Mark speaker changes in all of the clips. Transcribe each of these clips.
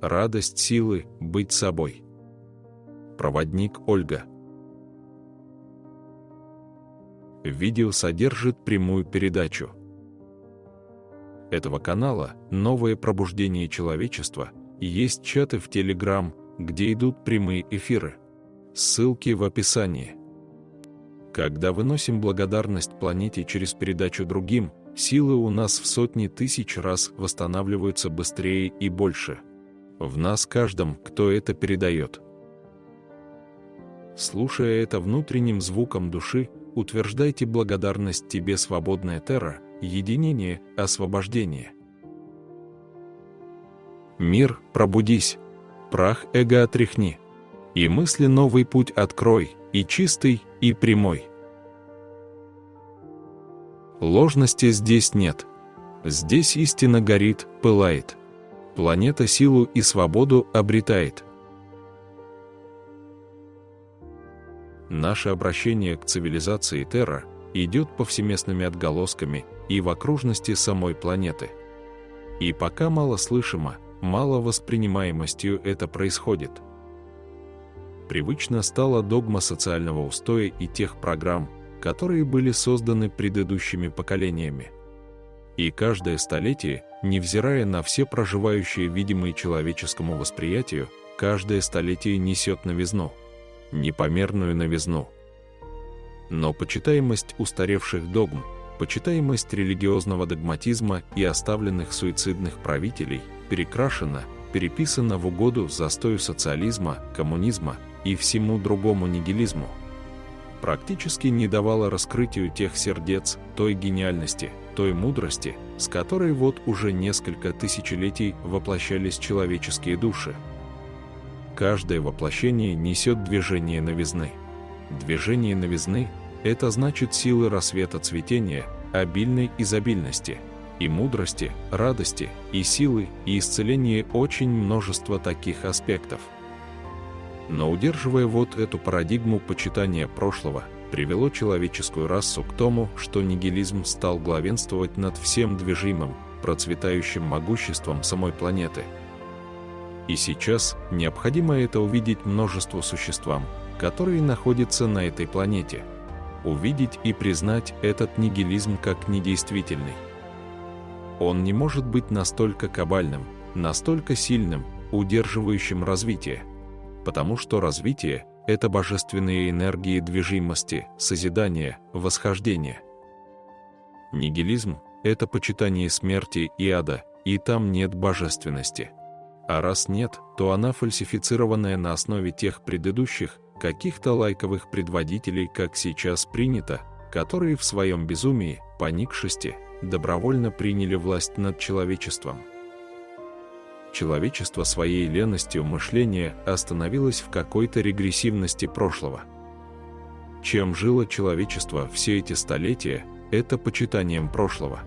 Speaker 1: радость силы быть собой. Проводник Ольга. Видео содержит прямую передачу этого канала «Новое пробуждение человечества» и есть чаты в Telegram, где идут прямые эфиры. Ссылки в описании. Когда выносим благодарность планете через передачу другим, силы у нас в сотни тысяч раз восстанавливаются быстрее и больше. В нас каждом, кто это передает. Слушая это внутренним звуком души, утверждайте благодарность тебе, свободная Терра, единение, освобождение. Мир, пробудись, прах эго отряхни, и мысли новый путь открой, и чистый, и прямой. Ложности здесь нет. Здесь истина горит, пылает. Планета силу и свободу обретает. Наше обращение к цивилизации Терра идет повсеместными отголосками и в окружности самой планеты. И пока мало слышимо, мало воспринимаемостью это происходит. Привычно стала догма социального устоя и тех программ, которые были созданы предыдущими поколениями. И каждое столетие, невзирая на все проживающие видимые человеческому восприятию, каждое столетие несет новизну, непомерную новизну. Но почитаемость устаревших догм, почитаемость религиозного догматизма и оставленных суицидных правителей перекрашена, переписана в угоду застою социализма, коммунизма и всему другому нигилизму. Практически не давала раскрытию тех сердец, той гениальности, той мудрости, с которой вот уже несколько тысячелетий воплощались человеческие души. Каждое воплощение несет движение новизны. Движение новизны – это значит силы рассвета цветения, обильной изобильности, и мудрости, радости, и силы, и исцеления очень множество таких аспектов. Но удерживая вот эту парадигму почитания прошлого, привело человеческую расу к тому, что нигилизм стал главенствовать над всем движимым, процветающим могуществом самой планеты. И сейчас необходимо это увидеть множеству существам, которые находятся на этой планете. Увидеть и признать этот нигилизм как недействительный. Он не может быть настолько кабальным, настолько сильным, удерживающим развитие. Потому что развитие – это божественные энергии движимости, созидания, восхождения. Нигилизм – это почитание смерти и ада, и там нет божественности. А раз нет, то она фальсифицированная на основе тех предыдущих, каких-то лайковых предводителей, как сейчас принято, которые в своем безумии, поникшести, добровольно приняли власть над человечеством. Человечество своей ленностью мышления остановилось в какой-то регрессивности прошлого. Чем жило человечество все эти столетия, это почитанием прошлого.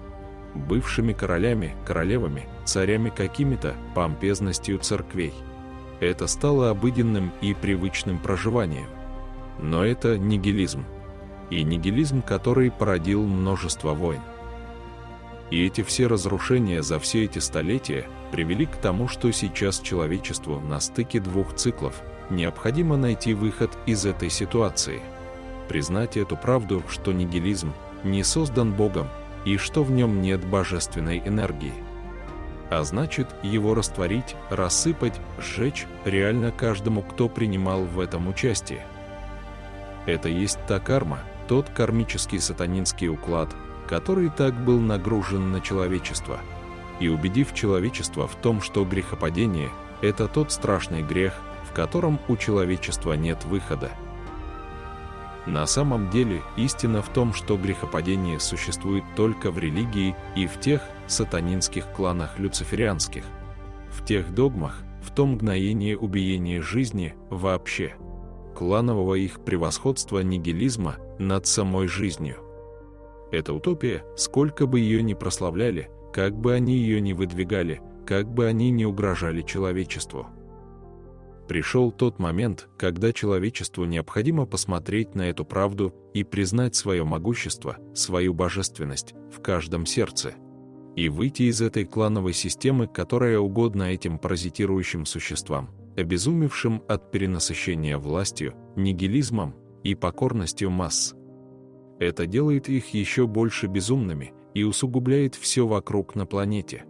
Speaker 1: Бывшими королями, королевами, царями какими-то, помпезностью церквей. Это стало обыденным и привычным проживанием. Но это нигилизм. И нигилизм, который породил множество войн. И эти все разрушения за все эти столетия привели к тому, что сейчас человечеству на стыке двух циклов необходимо найти выход из этой ситуации. Признать эту правду, что нигилизм не создан Богом, и что в нем нет божественной энергии. А значит, его растворить, рассыпать, сжечь реально каждому, кто принимал в этом участие. Это есть та карма, тот кармический сатанинский уклад, который так был нагружен на человечество. И убедив человечество в том, что грехопадение – это тот страшный грех, в котором у человечества нет выхода. На самом деле, истина в том, что грехопадение существует только в религии и в тех сатанинских кланах люциферианских, в тех догмах, в том мгновении убиения жизни вообще, кланового их превосходства нигилизма над самой жизнью. Эта утопия, сколько бы ее ни прославляли, как бы они ее ни выдвигали, как бы они ни угрожали человечеству. Пришел тот момент, когда человечеству необходимо посмотреть на эту правду и признать свое могущество, свою божественность в каждом сердце. и выйти из этой клановой системы, которая угодна этим паразитирующим существам, обезумевшим от перенасыщения властью, нигилизмом и покорностью масс. Это делает их еще больше безумными и усугубляет все вокруг на планете.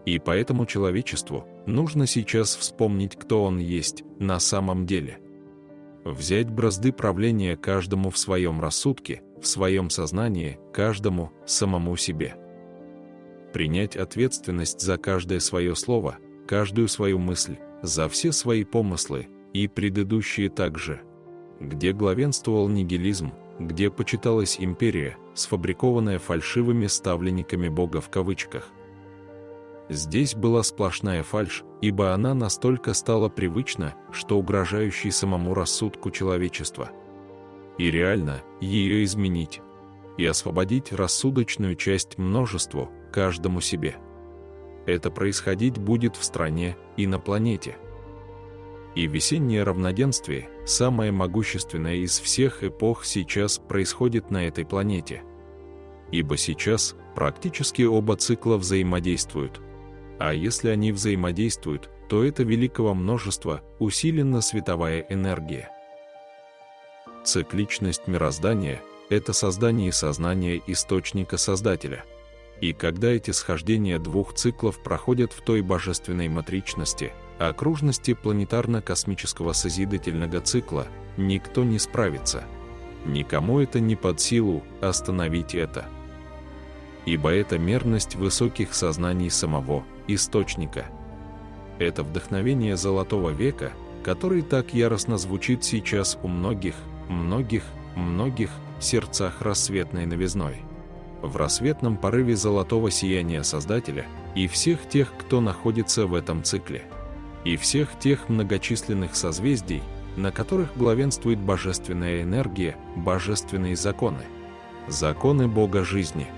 Speaker 1: И поэтому человечеству нужно сейчас вспомнить, кто он есть на самом деле. Взять бразды правления каждому в своем рассудке, в своем сознании, каждому самому себе. Принять ответственность за каждое свое слово, каждую свою мысль, за все свои помыслы и предыдущие также. Где главенствовал нигилизм, где почиталась империя, сфабрикованная фальшивыми ставленниками Бога в кавычках. Здесь была сплошная фальшь, ибо она настолько стала привычна, что угрожающей самому рассудку человечества. И реально ее изменить и освободить рассудочную часть множеству, каждому себе. Это происходить будет в стране и на планете. И весеннее равноденствие, самое могущественное из всех эпох, сейчас происходит на этой планете. Ибо сейчас практически оба цикла взаимодействуют. А если они взаимодействуют, то это великого множества усилена световая энергия. Цикличность мироздания – это создание сознания источника Создателя. И когда эти схождения двух циклов проходят в той божественной матричности, окружности планетарно-космического созидательного цикла, никто не справится. Никому это не под силу остановить это. Ибо это мерность высоких сознаний самого источника. Это вдохновение Золотого века, который так яростно звучит сейчас у многих сердцах рассветной новизной. В рассветном порыве золотого сияния Создателя и всех тех, кто находится в этом цикле, и всех тех многочисленных созвездий, на которых главенствует божественная энергия, божественные законы, законы Бога жизни,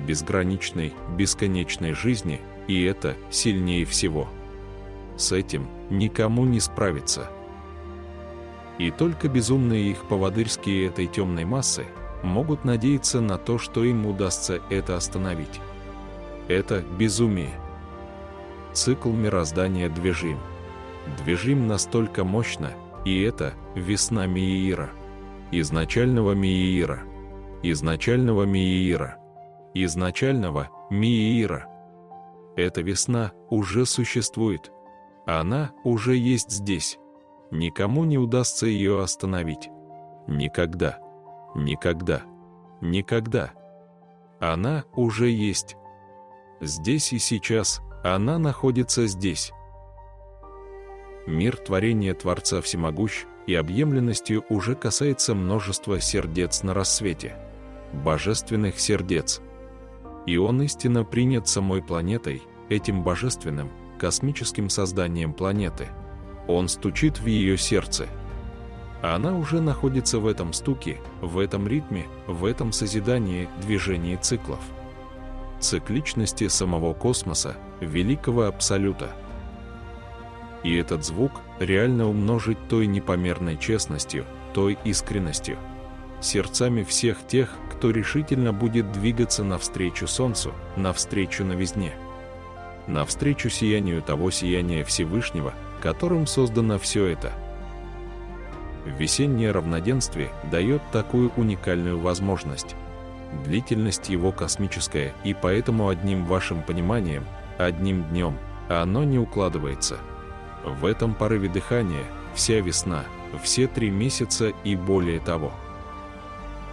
Speaker 1: безграничной, бесконечной жизни, и это сильнее всего. С этим никому не справиться. И только безумные их поводырские этой темной массы могут надеяться на то, что им удастся это остановить. Это безумие. Цикл мироздания движим. Движим настолько мощно, и это весна Миира. Изначального Миира. Изначального Миира. Изначального Миира. Эта весна уже существует. Она уже есть здесь. Никому не удастся ее остановить. Никогда. Никогда. Никогда. Она уже есть. Здесь и сейчас она находится здесь. Мир творения Творца Всемогущ и объемленностью уже касается множества сердец на рассвете. Божественных сердец. И он истинно принят самой планетой, этим божественным, космическим созданием планеты. Он стучит в ее сердце. Она уже находится в этом стуке, в этом ритме, в этом созидании, движении циклов. Цикличности самого космоса, великого абсолюта. И этот звук реально умножить той непомерной честностью, той искренностью, сердцами всех тех, кто решительно будет двигаться навстречу Солнцу, навстречу новизне, навстречу сиянию того сияния Всевышнего, которым создано все это. Весеннее равноденствие дает такую уникальную возможность. Длительность его космическая, и поэтому одним вашим пониманием, одним днем, оно не укладывается. В этом порыве дыхания вся весна, все 3 месяца и более того.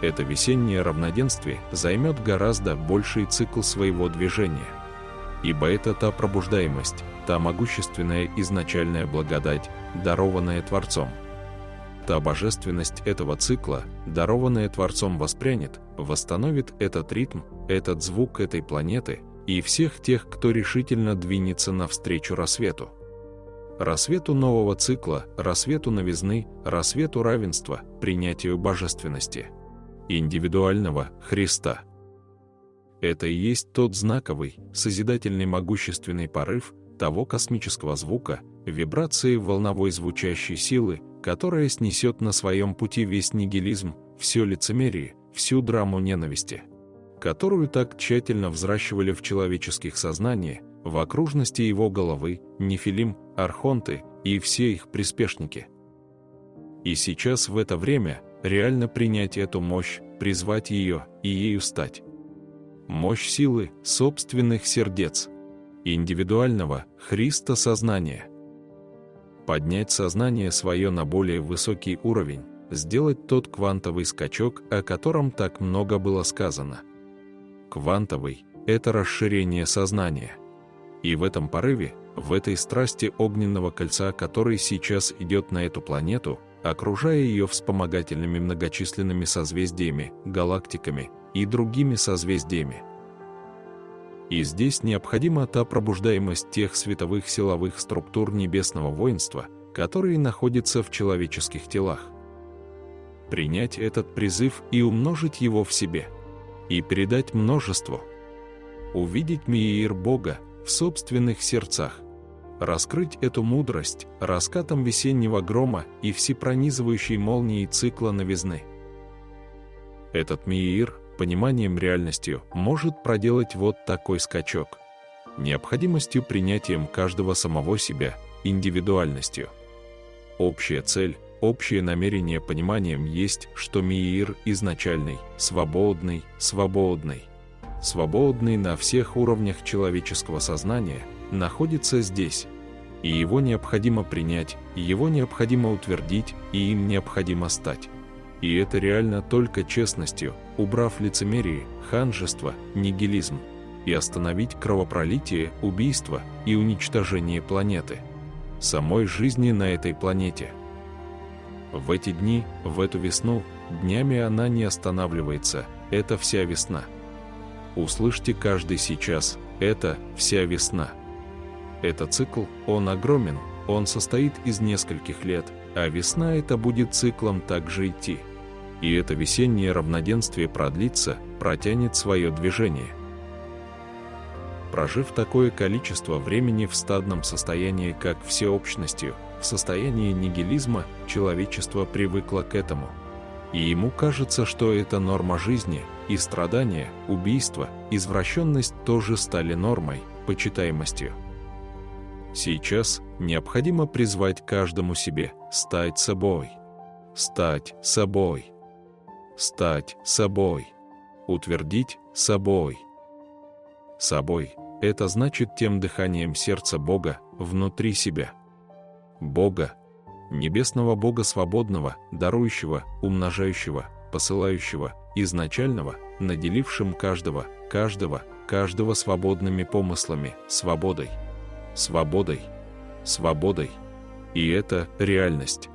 Speaker 1: Это весеннее равноденствие займет гораздо больший цикл своего движения. Ибо это та пробуждаемость, та могущественная изначальная благодать, дарованная Творцом. Та божественность этого цикла, дарованная Творцом, воспрянет, восстановит этот ритм, этот звук этой планеты и всех тех, кто решительно двинется навстречу рассвету. Рассвету нового цикла, рассвету новизны, рассвету равенства, принятию божественности, индивидуального Христа. Это и есть тот знаковый, созидательный могущественный порыв того космического звука, вибрации волновой звучащей силы, которая снесет на своем пути весь нигилизм, все лицемерие, всю драму ненависти. которую так тщательно взращивали в человеческих сознаниях, в окружности его головы, нефилим, архонты и все их приспешники. И сейчас в это время реально принять эту мощь, призвать ее и ею стать. Мощь силы собственных сердец, индивидуального Христа сознания. Поднять сознание свое на более высокий уровень, сделать тот квантовый скачок, о котором так много было сказано. Квантовый – это расширение сознания. И в этом порыве, в этой страсти огненного кольца, который сейчас идет на эту планету, окружая ее вспомогательными многочисленными созвездиями, галактиками и другими созвездиями. И здесь необходима та пробуждаемость тех световых силовых структур небесного воинства, которые находятся в человеческих телах. Принять этот призыв и умножить его в себе, и передать множеству. Увидеть мир Бога в собственных сердцах. Раскрыть эту мудрость раскатом весеннего грома и всепронизывающей молнией цикла новизны. Этот мир, пониманием реальностью, может проделать вот такой скачок. Необходимостью принятием каждого самого себя, индивидуальностью. Общая цель, общее намерение пониманием есть, что мир изначальный, свободный, свободный. Свободный на всех уровнях человеческого сознания, находится здесь, и его необходимо принять, его необходимо утвердить, и им необходимо стать. И это реально только честностью, убрав лицемерие, ханжество, нигилизм, и остановить кровопролитие, убийство и уничтожение планеты, самой жизни на этой планете. В эти дни, в эту весну, днями она не останавливается, это вся весна. Услышьте каждый сейчас, это вся весна. Это цикл, он огромен, он состоит из нескольких лет, а весна это будет циклом также идти. И это весеннее равноденствие продлится, протянет свое движение. Прожив такое количество времени в стадном состоянии, как всеобщностью, в состоянии нигилизма, человечество привыкло к этому. И ему кажется, что это норма жизни, и страдания, убийство, извращенность тоже стали нормой, почитаемостью. Сейчас необходимо призвать каждому себе стать собой. Стать собой. Стать собой. Утвердить собой. Собой – это значит тем дыханием сердца Бога внутри себя. Бога, небесного Бога свободного, дарующего, умножающего, посылающего, изначального, наделившим каждого свободными помыслами, свободой. Свободой. Свободой. И это реальность.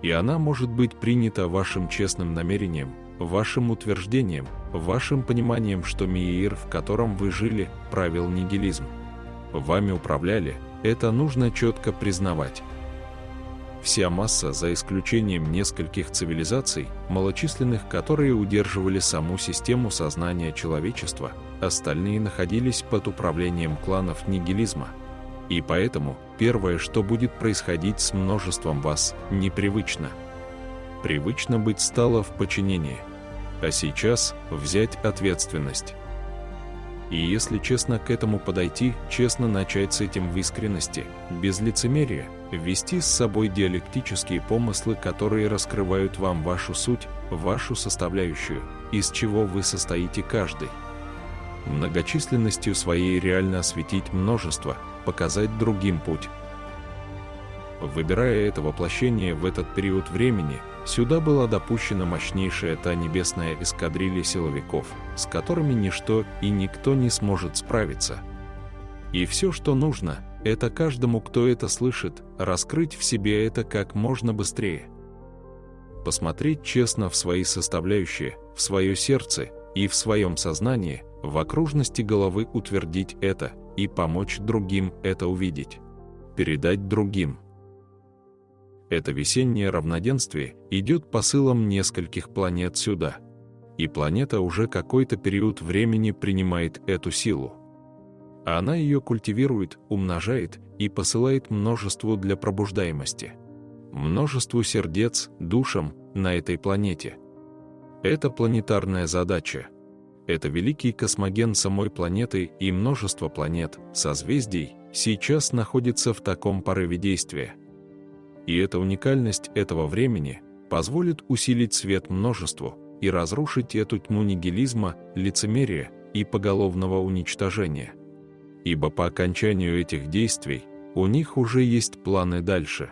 Speaker 1: И она может быть принята вашим честным намерением, вашим утверждением, вашим пониманием, что мир, в котором вы жили, правил нигилизм. Вами управляли, это нужно четко признавать. Вся масса, за исключением нескольких цивилизаций, малочисленных, которые удерживали саму систему сознания человечества, остальные находились под управлением кланов нигилизма. И поэтому первое, что будет происходить с множеством вас, непривычно. Привычно быть стало в подчинении. А сейчас взять ответственность. И если честно к этому подойти, честно начать с этим в искренности, без лицемерия, ввести с собой диалектические помыслы, которые раскрывают вам вашу суть, вашу составляющую, из чего вы состоите каждый. Многочисленностью своей реально осветить множество, показать другим путь. Выбирая это воплощение в этот период времени, сюда была допущена мощнейшая та небесная эскадрилья силовиков, с которыми ничто и никто не сможет справиться. И все, что нужно, это каждому, кто это слышит, раскрыть в себе это как можно быстрее. Посмотреть честно в свои составляющие, в свое сердце и в своем сознании, в окружности головы утвердить это и помочь другим это увидеть, передать другим. Это весеннее равноденствие идет посылом нескольких планет сюда. И планета уже какой-то период времени принимает эту силу. Она ее культивирует, умножает и посылает множеству для пробуждаемости. Множеству сердец, душам на этой планете. Это планетарная задача. Это великий космоген самой планеты, и множество планет, созвездий, сейчас находится в таком порыве действия. И эта уникальность этого времени позволит усилить свет множеству и разрушить эту тьму нигилизма, лицемерия и поголовного уничтожения. Ибо по окончанию этих действий у них уже есть планы дальше.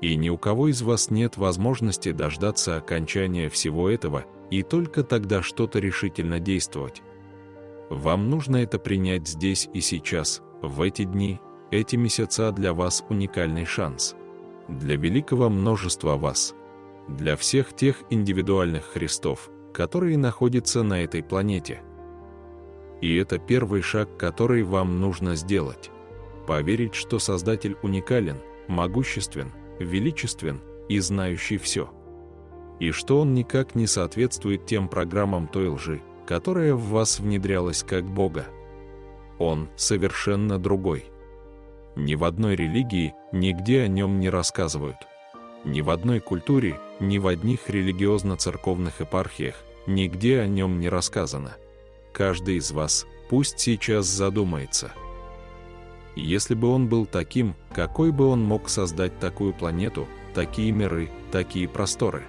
Speaker 1: И ни у кого из вас нет возможности дождаться окончания всего этого и только тогда что-то решительно действовать. Вам нужно это принять здесь и сейчас, в эти дни, эти месяца для вас уникальный шанс. Для великого множества вас. Для всех тех индивидуальных Христов, которые находятся на этой планете. И это первый шаг, который вам нужно сделать. Поверить, что Создатель уникален, могуществен, величествен и знающий все. И что он никак не соответствует тем программам той лжи, которая в вас внедрялась как Бога. Он совершенно другой. Ни в одной религии нигде о нем не рассказывают. Ни в одной культуре, ни в одних религиозно-церковных епархиях нигде о нем не рассказано. Каждый из вас пусть сейчас задумается. Если бы он был таким, какой бы он мог создать такую планету, такие миры, такие просторы,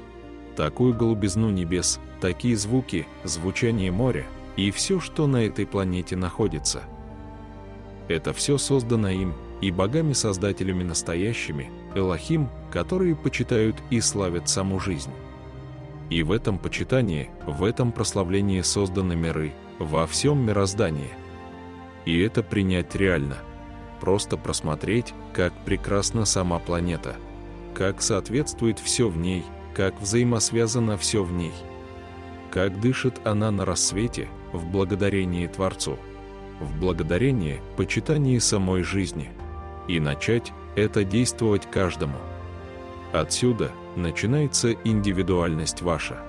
Speaker 1: такую голубизну небес, такие звуки, звучание моря и все, что на этой планете находится. Это все создано им и богами-создателями настоящими, Элохим, которые почитают и славят саму жизнь. И в этом почитании, в этом прославлении созданы миры, во всем мироздании. И это принять реально. Просто просмотреть, как прекрасна сама планета, как соответствует все в ней, как взаимосвязано все в ней, как дышит она на рассвете, в благодарении Творцу, в благодарении, почитании самой жизни, и начать это действовать каждому. Отсюда начинается индивидуальность ваша.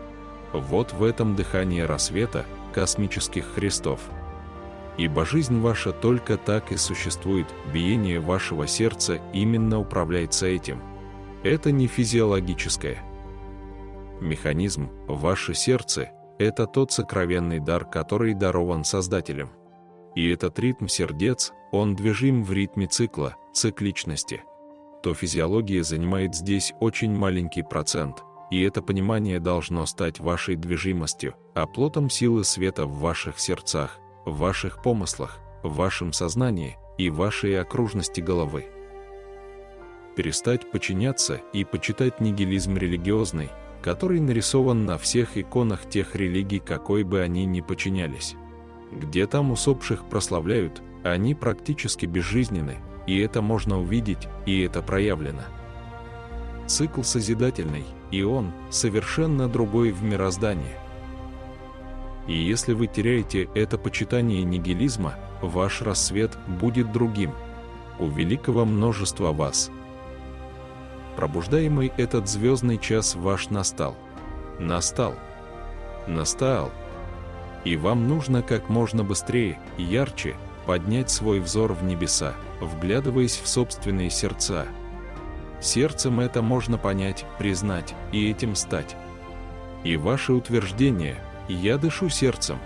Speaker 1: Вот в этом дыхании рассвета космических Христов. Ибо жизнь ваша только так и существует, биение вашего сердца именно управляется этим. Это не физиологическое. Механизм, ваше сердце – это тот сокровенный дар, который дарован Создателем. И этот ритм сердец, он движим в ритме цикла, цикличности. То физиология занимает здесь очень маленький процент, и это понимание должно стать вашей движимостью, оплотом силы света в ваших сердцах, в ваших помыслах, в вашем сознании и вашей окружности головы. Перестать подчиняться и почитать нигилизм религиозный, который нарисован на всех иконах тех религий, какой бы они ни подчинялись. Где там усопших прославляют, они практически безжизненны, и это можно увидеть, и это проявлено. Цикл созидательный, и он совершенно другой в мироздании. И если вы теряете это почитание нигилизма, ваш рассвет будет другим. У великого множества вас. Пробуждаемый этот звездный час ваш настал. Настал. Настал. И вам нужно как можно быстрее и ярче поднять свой взор в небеса, вглядываясь в собственные сердца. Сердцем это можно понять, признать и этим стать. И ваше утверждение «Я дышу сердцем»,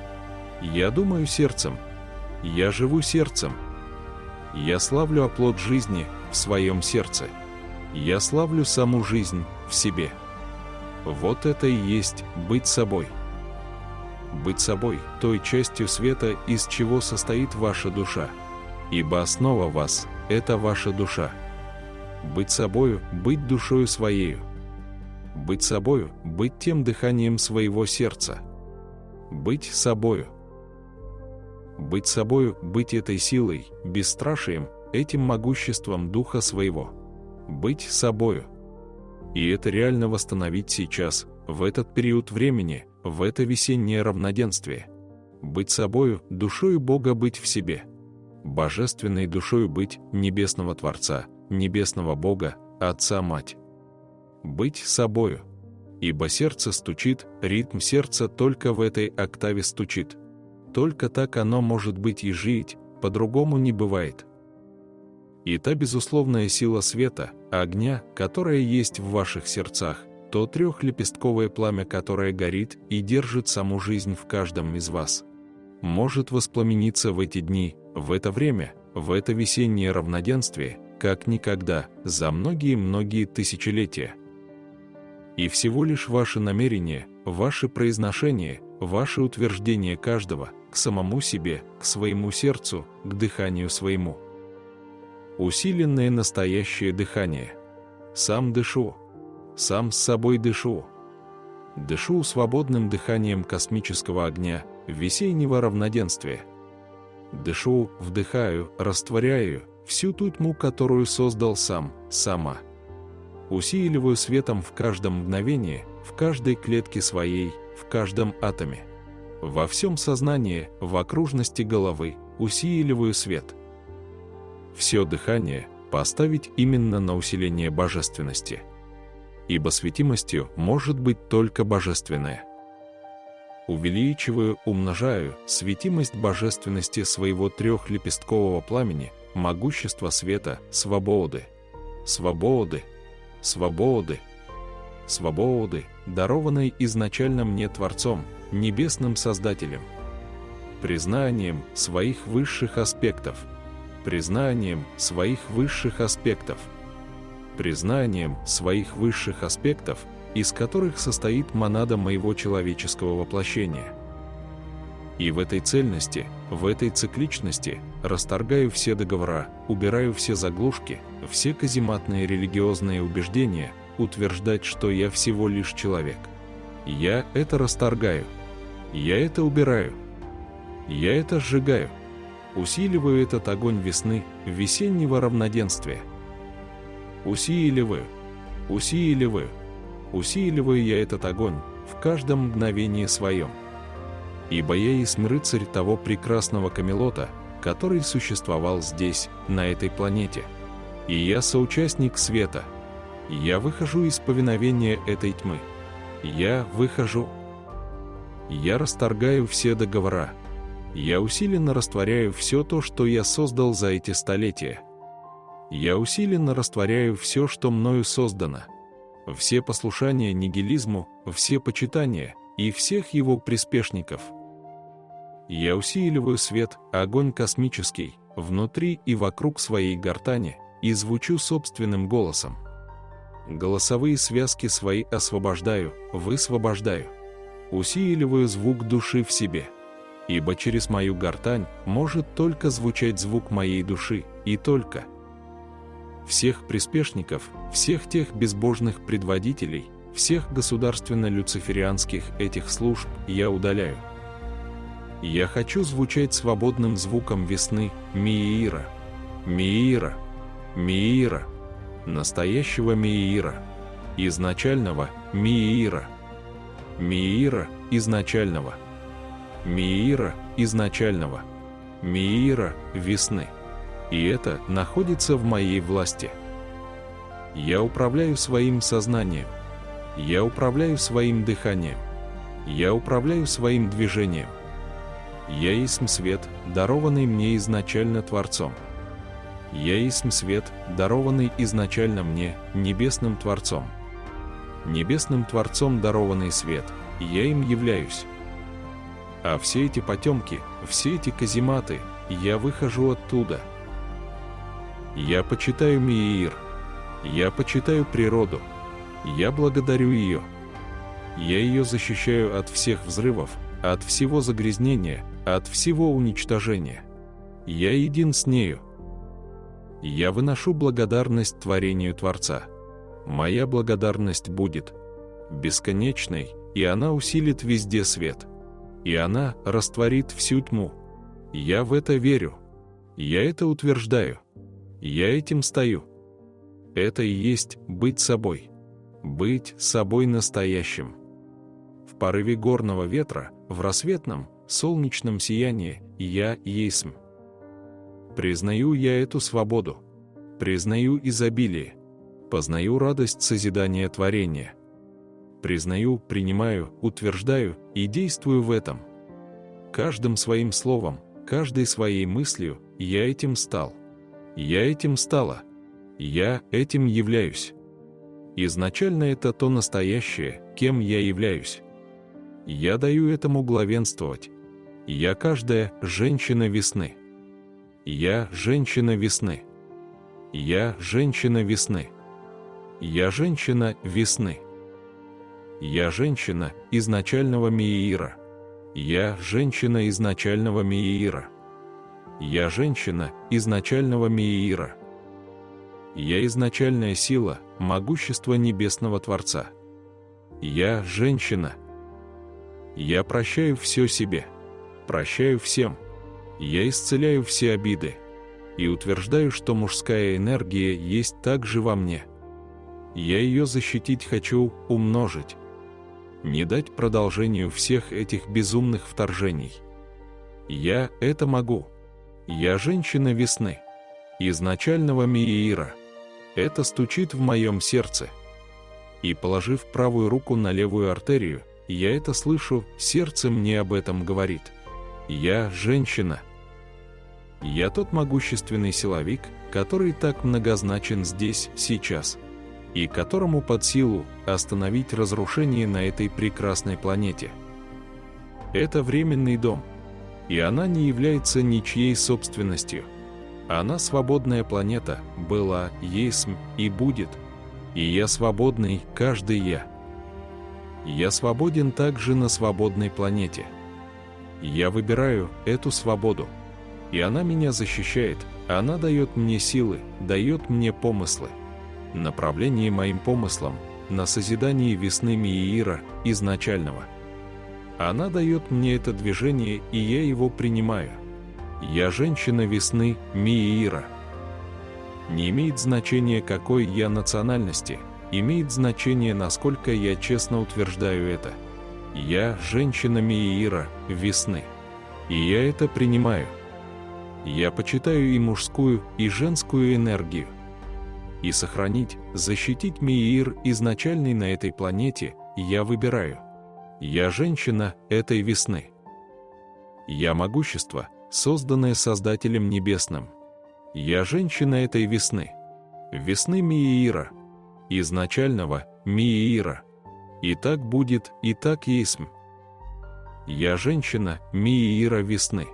Speaker 1: «Я думаю сердцем», «Я живу сердцем», «Я славлю оплот жизни в своем сердце», «Я славлю саму жизнь в себе». Вот это и есть быть собой. Быть собой, той частью света, из чего состоит ваша душа. Ибо основа вас – это ваша душа. Быть собою, быть душою своею. Быть собою, быть тем дыханием своего сердца. Быть собою. Быть собою, быть этой силой, бесстрашием, этим могуществом духа своего. Быть собою. И это реально восстановить сейчас, в этот период времени, в это весеннее равноденствие. Быть собою, душою Бога быть в себе. Божественной душою быть небесного Творца, небесного Бога, Отца-Мать. Быть собою. Ибо сердце стучит, ритм сердца только в этой октаве стучит. Только так оно может быть и жить, по-другому не бывает. И та безусловная сила света, огня, которая есть в ваших сердцах, то трехлепестковое пламя, которое горит и держит саму жизнь в каждом из вас, может воспламениться в эти дни, в это время, в это весеннее равноденствие, как никогда, за многие-многие тысячелетия. И всего лишь ваше намерение, ваше произношение, ваше утверждение каждого к самому себе, к своему сердцу, к дыханию своему. Усиленное настоящее дыхание. Сам дышу, сам с собой дышу. Дышу свободным дыханием космического огня, весеннего равноденствия. Дышу, вдыхаю, растворяю всю ту тьму, которую создал сам, сама. Усиливаю светом в каждом мгновении, в каждой клетке своей, в каждом атоме. Во всем сознании, в окружности головы, усиливаю свет. Все дыхание поставить именно на усиление божественности. Ибо светимостью может быть только божественное. Увеличиваю, умножаю светимость божественности своего трехлепесткового пламени, могущества света, свободы, свободы, свободы, свободы, дарованной изначально мне Творцом, Небесным Создателем, признанием своих высших аспектов, признанием своих высших аспектов, признанием своих высших аспектов, из которых состоит монада моего человеческого воплощения. И в этой цельности, в этой цикличности расторгаю все договора, убираю все заглушки, все казематные религиозные убеждения, утверждать, что я всего лишь человек. Я это расторгаю. Я это убираю. Я это сжигаю. Усиливаю этот огонь весны, весеннего равноденствия. Усиливаю, усиливаю, усиливаю я этот огонь в каждом мгновении своем. Ибо я есть рыцарь того прекрасного Камелота, который существовал здесь, на этой планете. И я соучастник света. Я выхожу из повиновения этой тьмы. Я выхожу. Я расторгаю все договора. Я усиленно растворяю все то, что я создал за эти столетия. Я усиленно растворяю все, что мною создано. Все послушания нигилизму, все почитания и всех его приспешников. Я усиливаю свет, огонь космический, внутри и вокруг своей гортани, и звучу собственным голосом. Голосовые связки свои освобождаю, высвобождаю. Усиливаю звук души в себе. Ибо через мою гортань может только звучать звук моей души, и только. Всех приспешников, всех тех безбожных предводителей, всех государственно-люциферианских этих служб я удаляю. Я хочу звучать свободным звуком весны, Миира, Миира, Миира, настоящего Миира, изначального Миира, Миира изначального, Миира изначального, Миира весны. И это находится в моей власти. Я управляю своим сознанием. Я управляю своим дыханием. Я управляю своим движением. Я есть свет, дарованный мне изначально Творцом. Я есть свет, дарованный изначально мне, Небесным Творцом. Небесным Творцом дарованный свет, я им являюсь. А все эти потемки, все эти казематы, я выхожу оттуда. Я почитаю Миир, я почитаю природу, я благодарю ее. Я ее защищаю от всех взрывов, от всего загрязнения, от всего уничтожения. Я един с нею. Я выношу благодарность творению Творца. Моя благодарность будет бесконечной, и она усилит везде свет. И она растворит всю тьму. Я в это верю. Я это утверждаю. Я этим стою. Это и есть быть собой. Быть собой настоящим. В порыве горного ветра, в рассветном, солнечном сиянии я есмь. Признаю я эту свободу. Признаю изобилие. Познаю радость созидания творения. Признаю, принимаю, утверждаю и действую в этом. Каждым своим словом, каждой своей мыслью я этим стал. Я этим стала. Я этим являюсь. Изначально это то настоящее, кем я являюсь. Я даю этому главенствовать. Я каждая женщина весны. Я женщина весны. Я женщина весны. Я женщина весны. Я женщина изначального Меира. Я женщина изначального Меира. Я женщина изначального Меира. Я изначальная сила, могущество Небесного Творца. Я женщина. Я прощаю все себе. Прощаю всем. Я исцеляю все обиды. И утверждаю, что мужская энергия есть также во мне. Я ее защитить хочу, умножить. Не дать продолжению всех этих безумных вторжений. Я это могу. Я женщина весны. Изначального Меира. Это стучит в моем сердце. И положив правую руку на левую артерию, я это слышу, сердце мне об этом говорит. Я женщина. Я тот могущественный силовик, который так многозначен здесь, сейчас, и которому под силу остановить разрушение на этой прекрасной планете. Это временный дом, и она не является ничьей собственностью. Она свободная планета, была, есть и будет, и я свободный, каждый я. Я свободен также на свободной планете. Я выбираю эту свободу, и она меня защищает, она дает мне силы, дает мне помыслы. Направление моим помыслам на созидание весны Меира изначального. Она дает мне это движение, и я его принимаю. Я женщина весны Меира. Не имеет значения, какой я национальности, имеет значение, насколько я честно утверждаю это. Я женщина Меира весны. И я это принимаю. Я почитаю и мужскую, и женскую энергию. И сохранить, защитить Меир изначальный на этой планете я выбираю. Я женщина этой весны. Я могущество, созданное Создателем Небесным. Я женщина этой весны. Весны Меира. Изначального Меира. И так будет, и так есть. Я женщина Меира весны.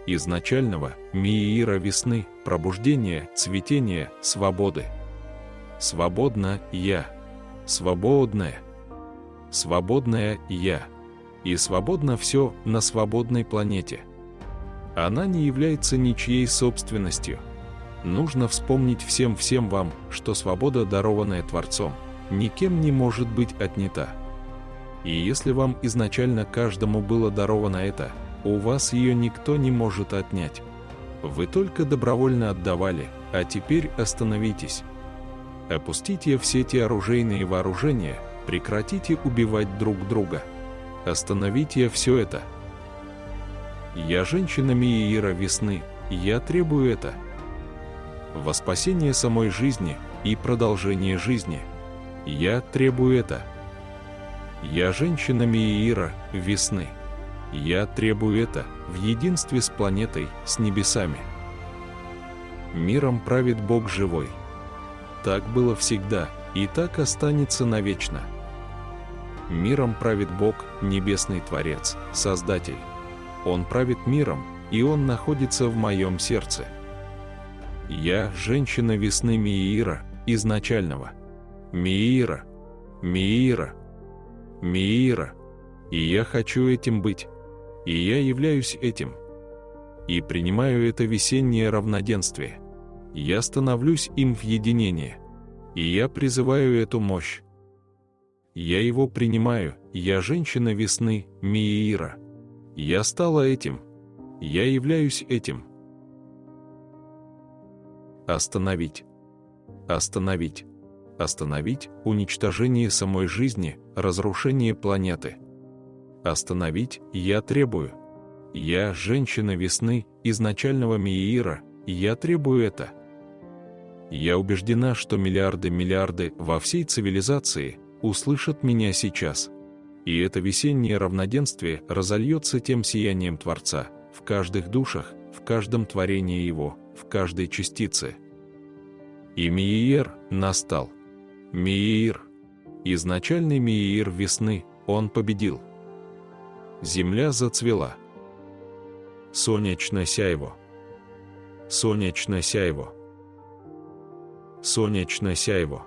Speaker 1: Изначального Меира весны, пробуждения, цветения, свободы. Свободна я. Свободная. Свободная я. И свободно все на свободной планете. Она не является ничьей собственностью. Нужно вспомнить всем вам, что свобода, дарованная Творцом, никем не может быть отнята. И если вам изначально каждому было даровано это, у вас ее никто не может отнять. Вы только добровольно отдавали, а теперь остановитесь. Опустите все те оружейные вооружения, прекратите убивать друг друга. Остановите все это. Я женщина Меира весны, я требую это. Во спасение самой жизни и продолжение жизни. Я требую это. Я женщина Меира весны. Я требую это в единстве с планетой, с небесами. Миром правит Бог живой. Так было всегда, и так останется навечно. Миром правит Бог, Небесный Творец, Создатель. Он правит миром, и Он находится в моем сердце. Я женщина весны Меира, изначального. Меира, Меира, Меира. И я хочу этим быть. И я являюсь этим. И принимаю это весеннее равноденствие. Я становлюсь им в единение. И я призываю эту мощь. Я его принимаю, я женщина весны, Меира. Я стала этим. Я являюсь этим. Остановить. Остановить. Остановить уничтожение самой жизни, разрушение планеты. Остановить я требую. Я женщина весны, изначального Меира, я требую это. Я убеждена, что миллиарды во всей цивилизации услышат меня сейчас. И это весеннее равноденствие разольется тем сиянием Творца в каждых душах, в каждом творении Его, в каждой частице. И Меир настал. Меир. Изначальный Меир весны, он победил. Земля зацвела. Солнечно сяйво. Солнечно сяйво. Солнечно сяйво.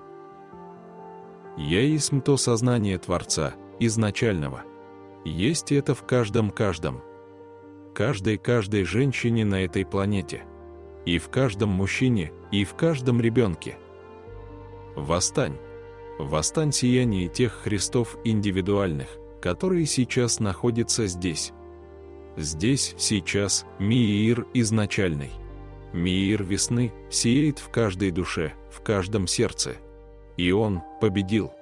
Speaker 1: Я есть то сознание Творца, изначального. Есть это в каждой женщине на этой планете. И в каждом мужчине, и в каждом ребенке. Восстань. Восстань сияние тех Христов индивидуальных, которые сейчас находятся здесь. Здесь, сейчас, Меир изначальный. Меир весны сияет в каждой душе, в каждом сердце. И он победил.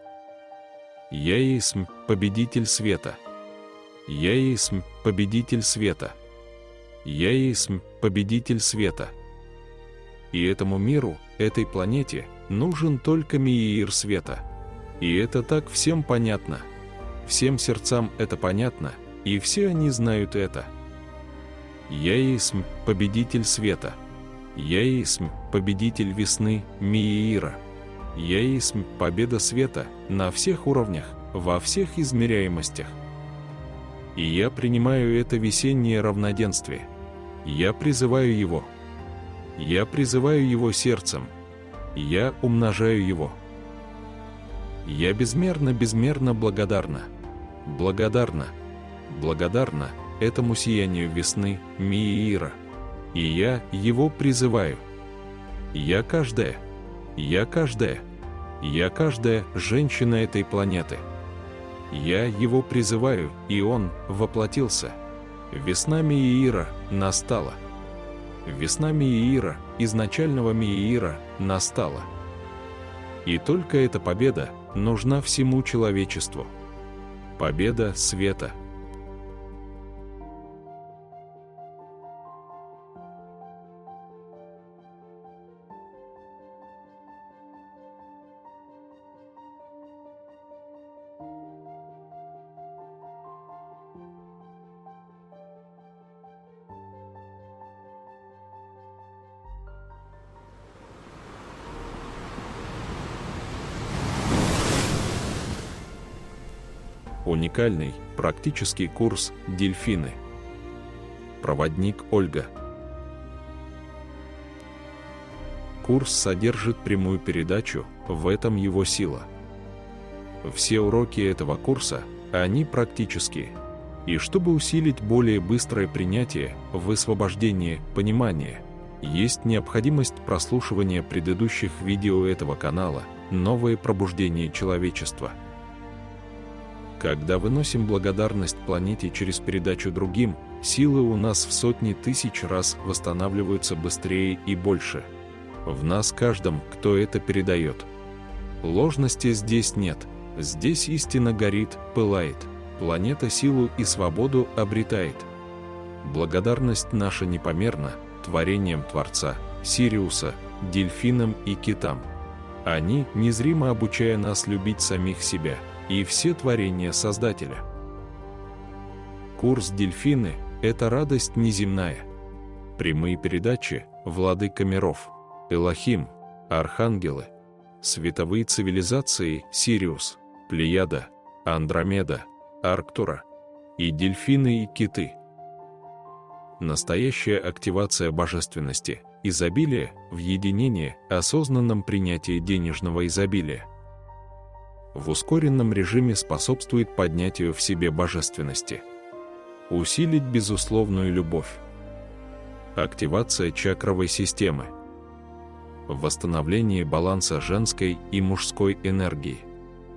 Speaker 1: Я есть победитель света. Я есть победитель света. Я есть победитель света. И этому миру, этой планете, нужен только Меир света. И это так всем понятно. Всем сердцам это понятно, и все они знают это. Я есть победитель света. Я есть победитель весны, Меира. Я есть победа света на всех уровнях, во всех измеряемостях. И я принимаю это весеннее равноденствие. Я призываю его. Я призываю его сердцем. Я умножаю его. Я безмерно благодарна. Благодарна этому сиянию весны, Меира. И я его призываю. Я каждая женщина этой планеты. Я его призываю, и он воплотился. Весна Меира настала. Весна Меира, изначального Меира, настала. И только эта победа нужна всему человечеству. Победа света. Уникальный, практический курс «Дельфины». Проводник Ольга. Курс содержит прямую передачу, в этом его сила. Все уроки этого курса, они практические. И чтобы усилить более быстрое принятие, высвобождение, понимание, есть необходимость прослушивания предыдущих видео этого канала «Новое пробуждение человечества». Когда выносим благодарность планете через передачу другим, силы у нас в сотни тысяч раз восстанавливаются быстрее и больше. В нас каждом, кто это передает. Ложности здесь нет, здесь истина горит, пылает, планета силу и свободу обретает. Благодарность наша непомерна творением Творца, Сириуса, дельфинам и китам. Они, незримо обучая нас любить самих себя и все творения Создателя. Курс «Дельфины» — это радость неземная. Прямые передачи «Владыка миров», Элохим, Архангелы, световые цивилизации Сириус, Плеяда, Андромеда, Арктура и дельфины и киты. Настоящая активация божественности, изобилия, в единении, осознанном принятии денежного изобилия. В ускоренном режиме способствует поднятию в себе божественности. Усилить безусловную любовь. Активация чакровой системы. Восстановление баланса женской и мужской энергии.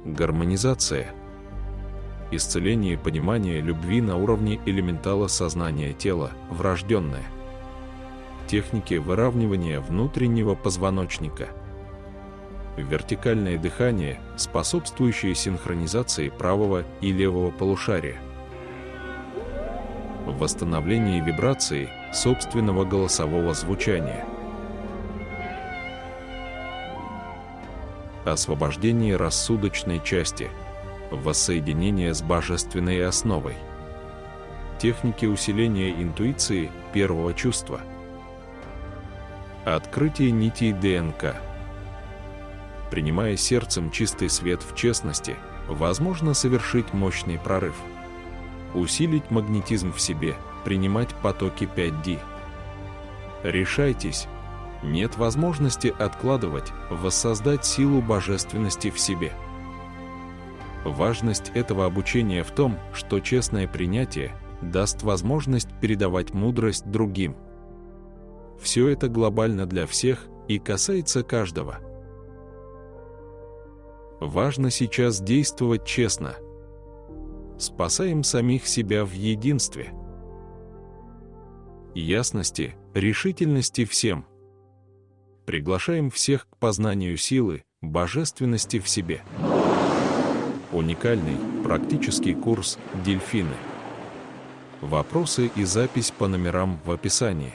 Speaker 1: Гармонизация. Исцеление понимания любви на уровне элементала сознания тела, врожденное. Техники выравнивания внутреннего позвоночника. Вертикальное дыхание, способствующее синхронизации правого и левого полушария. Восстановление вибрации собственного голосового звучания. Освобождение рассудочной части. Воссоединение с божественной основой. Техники усиления интуиции первого чувства. Открытие нитей ДНК. Принимая сердцем чистый свет в честности, возможно совершить мощный прорыв. Усилить магнетизм в себе, принимать потоки 5D. Решайтесь. Нет возможности откладывать, воссоздать силу божественности в себе. Важность этого обучения в том, что честное принятие даст возможность передавать мудрость другим. Все это глобально для всех и касается каждого. Важно сейчас действовать честно. Спасаем самих себя в единстве. Ясности, решительности всем. Приглашаем всех к познанию силы, божественности в себе. Уникальный, практический курс «Дельфины». Вопросы и запись по номерам в описании.